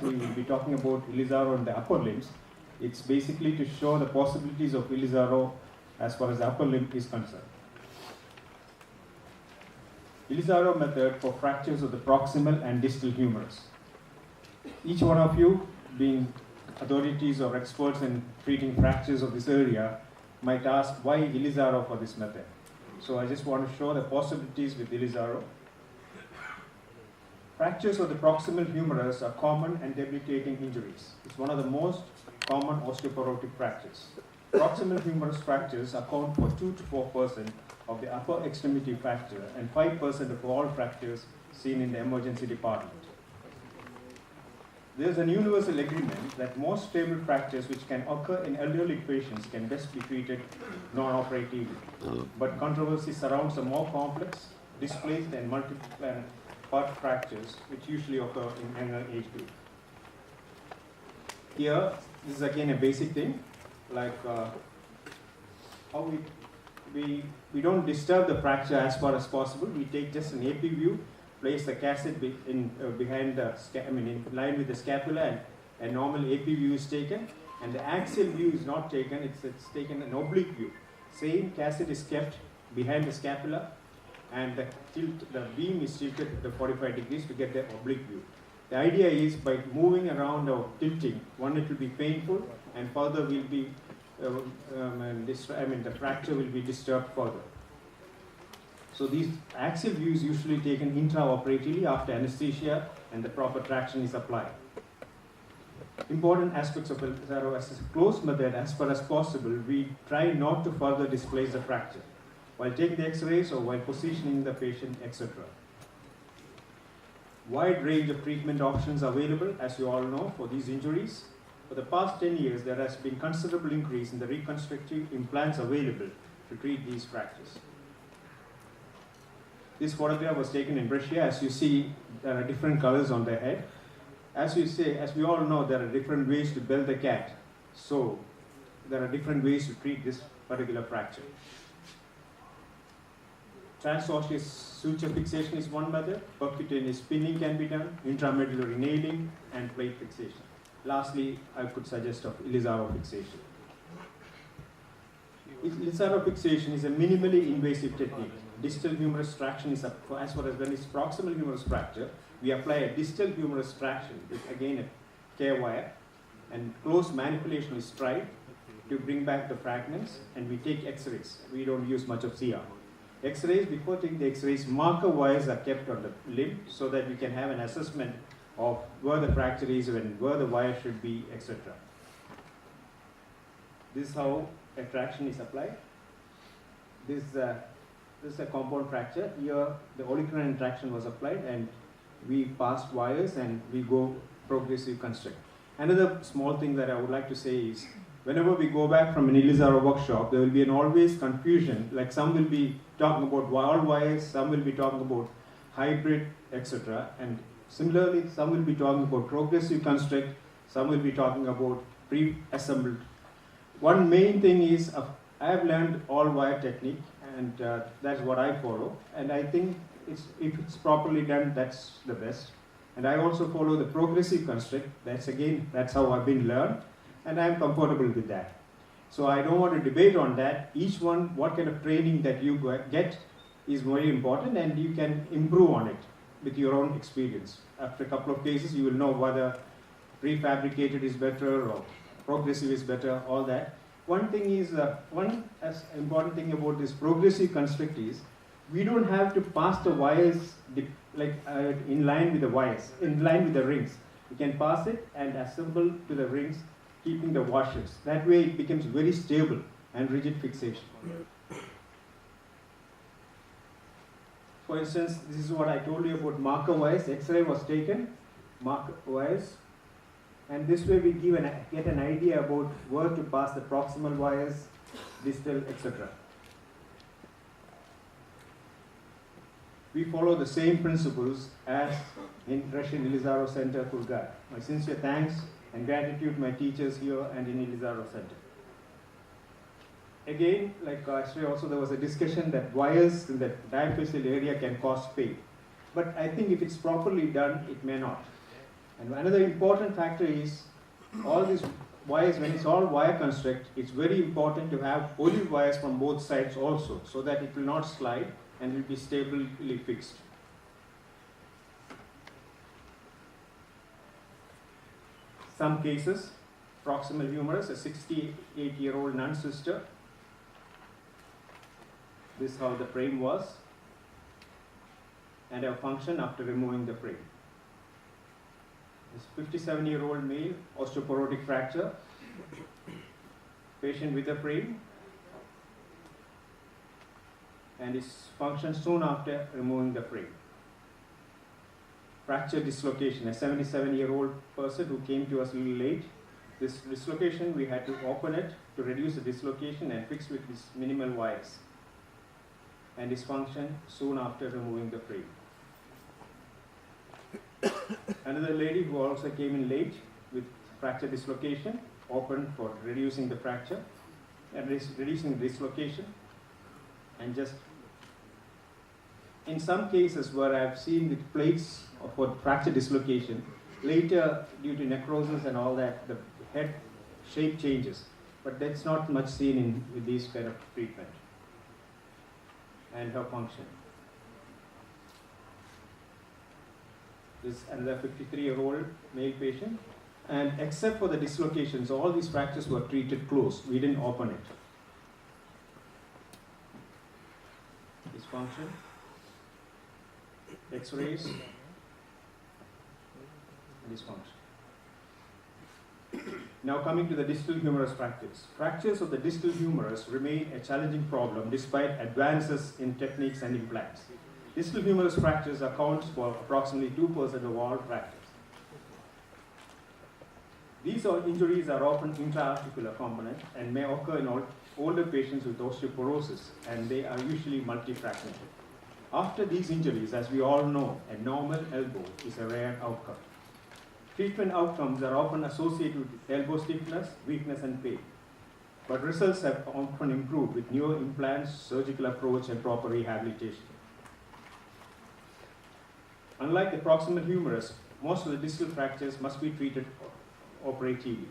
we will be talking about Ilizarov in the upper limbs. It's basically to show the possibilities of Ilizarov as far as the upper limb is concerned. Ilizarov method for fractures of the proximal and distal humerus. Each one of you, being authorities or experts in treating fractures of this area, might ask why Ilizarov for this method. So I just want to show the possibilities with Ilizarov. Fractures of the proximal humerus are common and debilitating injuries. It's one of the most common osteoporotic fractures. Proximal humerus fractures account for 2 to 4% of the upper extremity fracture and 5% of all fractures seen in the emergency department. There is a universal agreement that most stable fractures which can occur in elderly patients can best be treated non-operatively. But controversy surrounds the more complex, displaced and multi-part fractures which usually occur in younger age group. Here, this is again a basic thing, like how we don't disturb the fracture as far as possible. We take just an AP view, place the cassette behind the, in line with the scapula, and a normal AP view is taken, and the axial view is not taken, it's taken an oblique view. Same cassette is kept behind the scapula, and the beam is tilted at 45 degrees to get the oblique view. The idea is by moving around or tilting, one, it will be painful, and further will be, the fracture will be disturbed further. So these axial views usually taken intraoperatively after anesthesia and the proper traction is applied. Important aspects of Ilizarov as a closed method, as far as possible, we try not to further displace the fracture while taking the x-rays or while positioning the patient, etc. Wide range of treatment options available, as you all know, for these injuries. For the past 10 years, there has been considerable increase in the reconstructive implants available to treat these fractures. This photograph was taken in Russia. As you see, there are different colors on the head. As we all know, there are different ways to bell the cat. So there are different ways to treat this particular fracture. Transosseous suture fixation is one method. Percutaneous spinning can be done, intramedullary nailing, and plate fixation. Lastly, I could suggest of Ilizarov fixation. Ilizarov fixation is a minimally invasive technique. Distal humerus traction is, as far as when it's proximal humerus fracture, we apply a distal humerus traction with again a K wire, and close manipulation is tried to bring back the fragments, and we take x-rays. We don't use much of CR. X-rays, before taking the x-rays, marker wires are kept on the limb so that we can have an assessment of where the fracture is and where the wire should be, etc. This is how a traction is applied. This is a compound fracture. Here, the olecranon traction was applied, and we passed wires and we go progressive construct. Another small thing that I would like to say is, whenever we go back from an Ilizarov workshop, there will be an always confusion. Like some will be talking about all wires, some will be talking about hybrid, etc. And similarly, some will be talking about progressive construct, some will be talking about pre-assembled. One main thing is, I have learned all wire technique, and that's what I follow. And I think if it's properly done, that's the best. And I also follow the progressive construct. That's how I've been learned, and I'm comfortable with that. So I don't want to debate on that. Each one, what kind of training that you get is very important, and you can improve on it with your own experience. After a couple of cases, you will know whether prefabricated is better or progressive is better, all that. One thing is, one important thing about this progressive construct is, we don't have to pass the wires in line with the wires, in line with the rings. We can pass it and assemble to the rings, keeping the washers. That way it becomes very stable and rigid fixation. For instance, this is what I told you about marker wires. X-ray was taken, marker wires, and this way we get an idea about where to pass the proximal wires, distal, etc. We follow the same principles as in Russian Ilizarov Center, Kurgat. My sincere thanks and gratitude to my teachers here and in Ilizarov Center. Again, like yesterday also, there was a discussion that wires in the diaphyseal area can cause pain. But I think if it's properly done, it may not. And another important factor is all these wires, when it's all wire construct, it's very important to have olive wires from both sides also, so that it will not slide and will be stably fixed. Some cases, proximal humerus, a 68-year-old nun sister. This is how the frame was, and a function after removing the frame. This 57-year-old male, osteoporotic fracture, patient with a frame, and his function soon after removing the frame. Fracture dislocation, a 77-year-old person who came to us a little late. This dislocation, we had to open it to reduce the dislocation and fix with these minimal wires. And his function soon after removing the frame. Another lady who also came in late with fracture dislocation, opened for reducing the fracture and reducing the dislocation, and just in some cases where I've seen with plates for fracture dislocation, later due to necrosis and all that, the head shape changes, but that's not much seen with these kind of treatment. And her function. This is another 53-year-old male patient, and except for the dislocations, all these fractures were treated close. We didn't open it. This function, X-rays, and this function. Now coming to the distal humerus fractures. Fractures of the distal humerus remain a challenging problem despite advances in techniques and implants. Distal humerus fractures accounts for approximately 2% of all fractures. These injuries are often intra-articular component and may occur in older patients with osteoporosis, and they are usually multifragmented. After these injuries, as we all know, a normal elbow is a rare outcome. Treatment outcomes are often associated with elbow stiffness, weakness, and pain. But results have often improved with newer implants, surgical approach, and proper rehabilitation. Unlike the proximal humerus, most of the distal fractures must be treated operatively.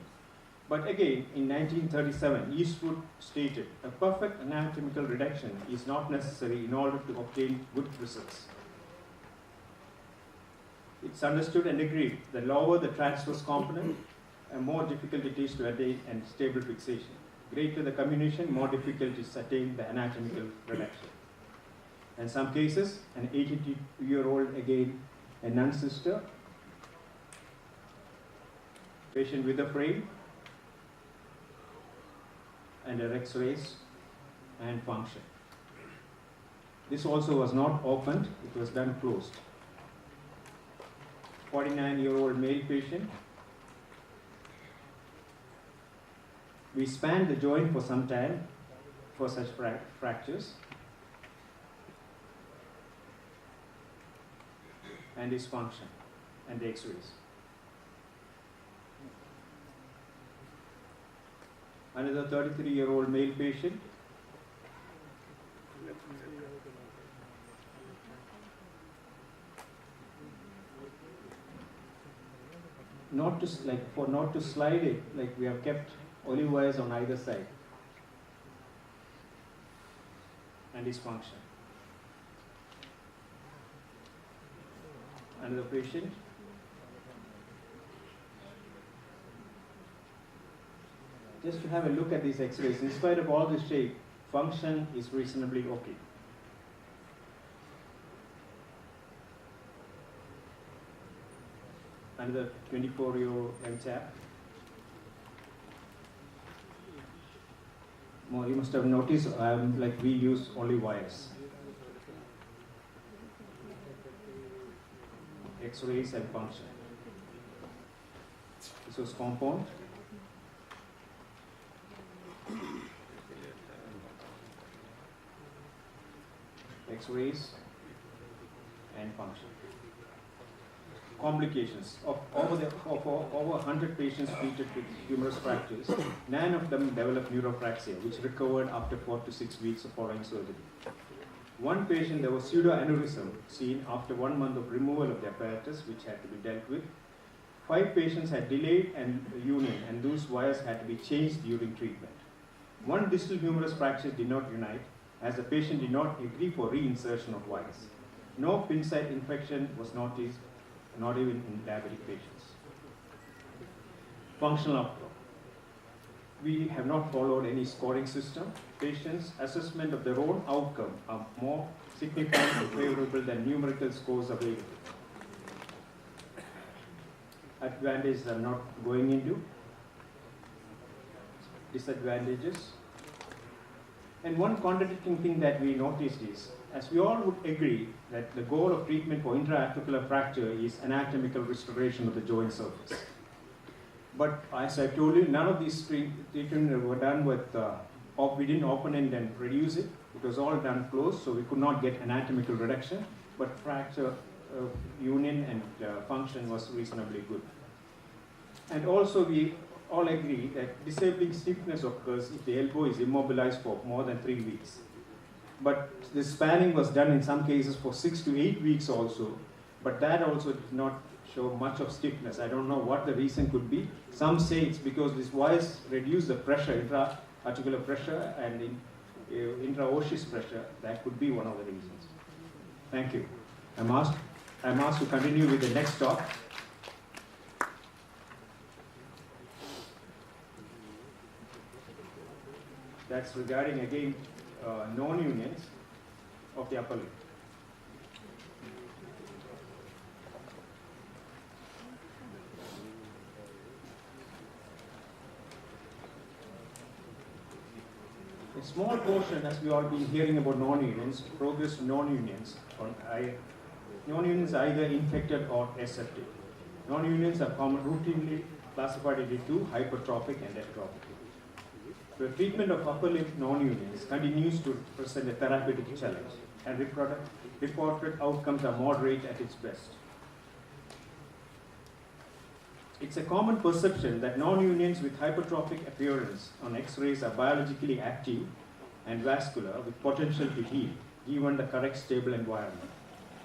But again, in 1937, Eastwood stated, a perfect anatomical reduction is not necessary in order to obtain good results. It's understood and agreed that lower the transverse component, more difficult it is to attain and stable fixation. Greater the comminution, more difficult it is to attain the anatomical reduction. In some cases, an 82-year-old, again, a nun sister, patient with a frame, and her X-rays and function. This also was not opened, it was done closed. 49-year-old male patient. We spanned the joint for some time for such fractures. And his function and the X-rays. Another 33-year-old male patient. Not to slide it, like we have kept olive wires on either side. And his function. Another patient. Just to have a look at these X-rays, in spite of all this shape, function is reasonably okay. Another 24-year-old young chap. You must have noticed, we use only wires. X-rays and function. This was compound. X-rays and function. Complications. Of over 100 patients treated with humerus fractures, 9 of them developed neuropraxia, which recovered after 4 to 6 weeks of following surgery. One patient, there was pseudoaneurysm seen after 1 month of removal of the apparatus, which had to be dealt with. 5 patients had delayed and union, and those wires had to be changed during treatment. 1 distal humerus fracture did not unite, as the patient did not agree for reinsertion of wires. No pin site infection was noticed, not even in diabetic patients. Functional outcome. We have not followed any scoring system. Patients' assessment of their own outcome are more significant and favorable than numerical scores available. Advantages I'm not going into. Disadvantages. And one contradicting thing that we noticed is, as we all would agree that the goal of treatment for intra-articular fracture is anatomical restoration of the joint surface. But as I told you, none of these treatments were done with, we didn't open it and reduce it. It was all done closed, so we could not get anatomical reduction, but fracture union and function was reasonably good. And also we all agree that disabling stiffness occurs if the elbow is immobilized for more than 3 weeks. But the spanning was done in some cases for 6 to 8 weeks also, but that also did not show much of stiffness. I don't know what the reason could be. Some say it's because these wires reduce the pressure, intra-articular pressure and intra-osseous pressure. That could be one of the reasons. Thank you. I'm asked to continue with the next talk. That's regarding, again, non-unions of the upper limb. A small portion, as we all been hearing about non-unions, progress to non-unions. Non-unions are either infected or aseptic. Non-unions are routinely classified into 2, hypertrophic and atrophic. The treatment of upper limb non-unions continues to present a therapeutic challenge, and reported outcomes are moderate at its best. It's a common perception that non-unions with hypertrophic appearance on X-rays are biologically active and vascular with potential to heal, given the correct stable environment.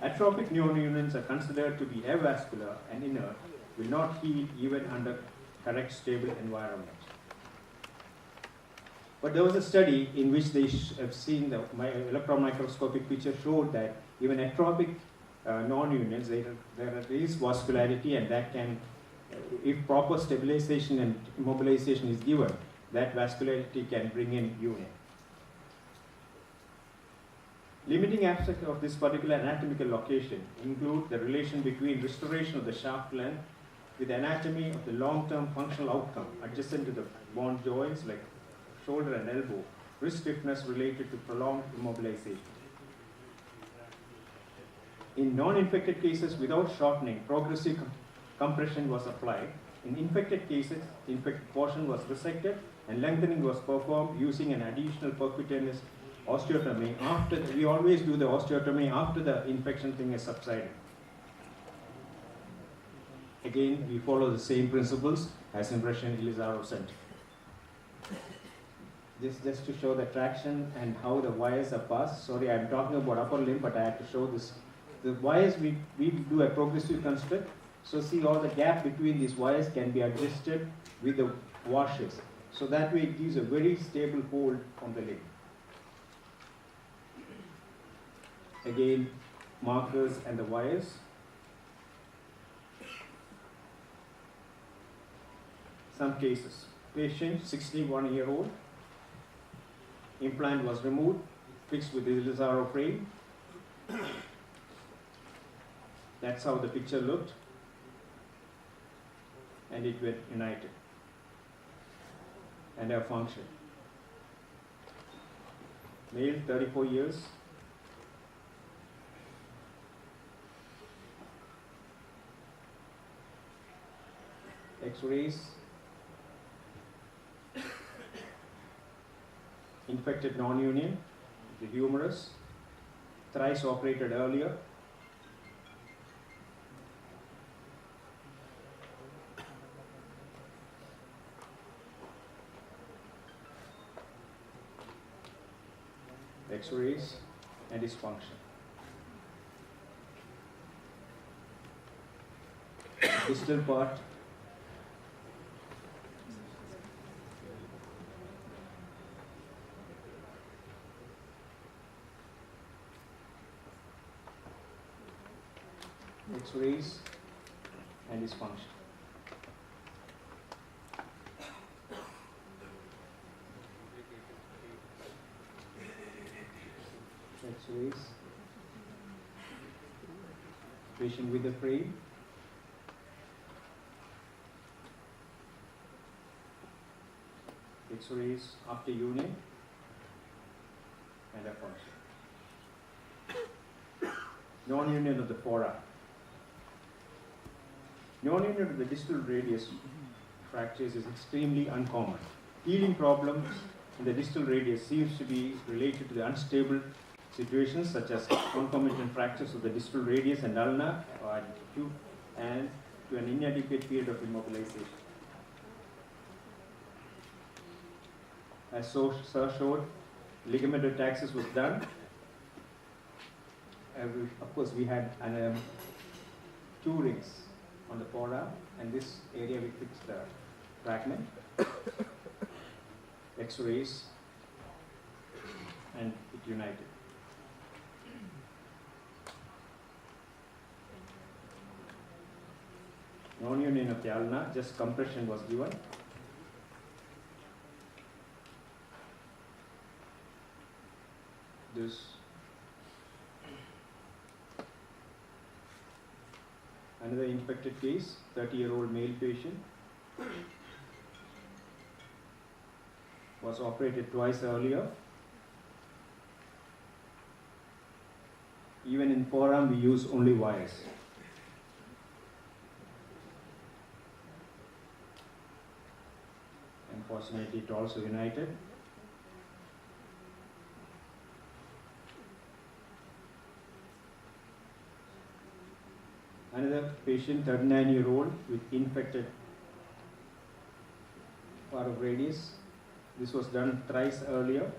Atrophic non-unions are considered to be avascular and inert, will not heal even under correct stable environment. But there was a study in which they have seen the electron microscopic picture showed that even atrophic non-unions, there is vascularity, and that can, if proper stabilization and immobilization is given, that vascularity can bring in union. Limiting aspects of this particular anatomical location include the relation between restoration of the shaft length with anatomy of the long-term functional outcome adjacent to the bone joints like shoulder and elbow, wrist stiffness related to prolonged immobilization. In non-infected cases without shortening, progressive compression was applied. In infected cases, the infected portion was resected and lengthening was performed using an additional percutaneous osteotomy after we always do the osteotomy after the infection thing has subsided. Again, we follow the same principles as in Russian Ilizarov Center. This just to show the traction and how the wires are passed. Sorry, I'm talking about upper limb, but I have to show this. The wires, we do a progressive construct. So see, all the gap between these wires can be adjusted with the washers. So that way it gives a very stable hold on the limb. Again, markers and the wires. Some cases. Patient, 61-year-old. Implant was removed, fixed with the Ilizarov frame. That's how the picture looked. And it went united. And our function. Male, 34 years. X-rays. Infected non-union, the humerus, thrice operated earlier. X-rays and its function. Distal part X-rays, and its function. X-rays, patient with the frame, X-rays after union, and a function. Non-union of the fora. Non-union of the distal radius fractures is extremely uncommon. Healing problems in the distal radius seems to be related to the unstable situations such as concomitant fractures of the distal radius and ulna or tube, and to an inadequate period of immobilization. As Sir showed, ligamentastasis was done. Of course, we had two rings on the fora, and this area we fixed the fragment, X-rays, and it united. Non-union of the ulna, just compression was given. This another infected case, 30-year-old male patient, was operated twice earlier. Even in forearm, we use only wires. Unfortunately, it also united. Another patient, 39-year-old, with infected part of radius. This was done thrice earlier.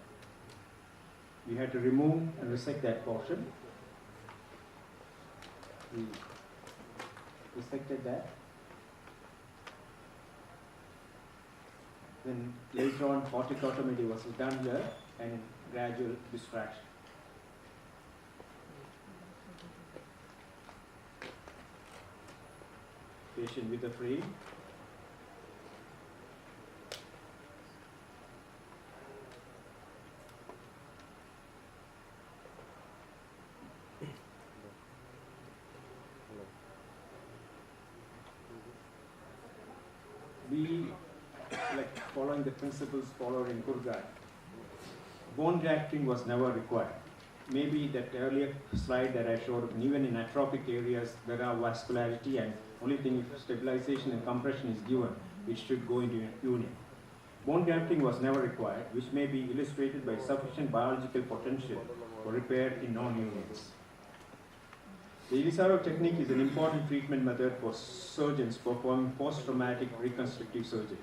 We had to remove and resect that portion. We resected that. Then later on, corticotomy was done here and gradual distraction. Patient with a frame. We, following the principles followed in Kurgan, bone grafting was never required. Maybe that earlier slide that I showed, even in atrophic areas, there are vascularity, and only thing if stabilization and compression is given, it should go into union. Bone grafting was never required, which may be illustrated by sufficient biological potential for repair in non-unions. The Ilizarov technique is an important treatment method for surgeons performing post-traumatic reconstructive surgery.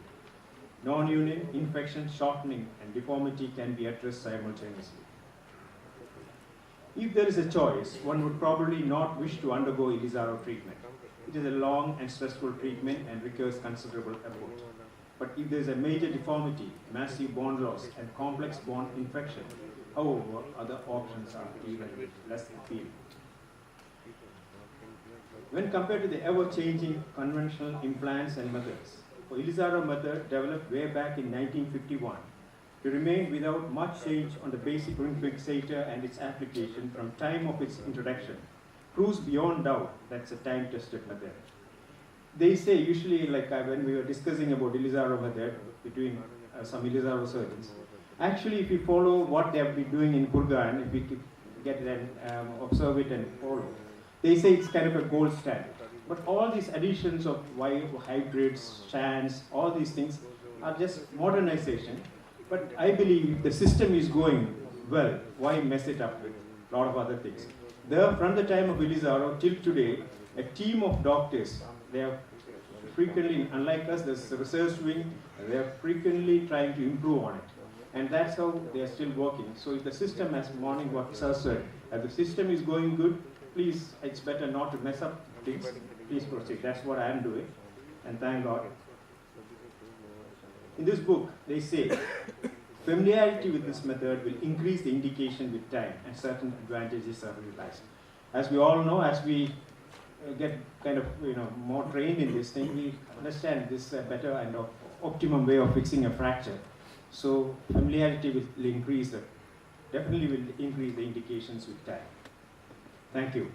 Non-union, infection, shortening, and deformity can be addressed simultaneously. If there is a choice, one would probably not wish to undergo Ilizarov treatment. It is a long and stressful treatment and requires considerable effort. But if there is a major deformity, massive bone loss, and complex bone infection, however, other options are even less appealing. When compared to the ever-changing conventional implants and methods, the Ilizarov method, developed way back in 1951, to remain without much change on the basic ring fixator and its application from time of its introduction, proves beyond doubt that's a time-tested method. They say usually, when we were discussing about Ilizarov method between some Ilizarov surgeons, actually if you follow what they have been doing in Kurgan, if we get it and observe it and follow, they say it's kind of a gold standard. But all these additions of hybrids, chants, all these things are just modernization. But I believe if the system is going well, why mess it up with a lot of other things? There, from the time of Ilizarov till today, a team of doctors, they are frequently, unlike us, there's a research wing, they are frequently trying to improve on it. And that's how they are still working. So if the system, as morning what Sir said, if the system is going good, please, it's better not to mess up things. Please proceed. That's what I am doing. And thank God. In this book, they say, familiarity with this method will increase the indication with time and certain advantages are realized. As we all know, as we get kind of more trained in this thing, we understand this better and optimum way of fixing a fracture. So familiarity will increase, definitely will increase the indications with time. Thank you.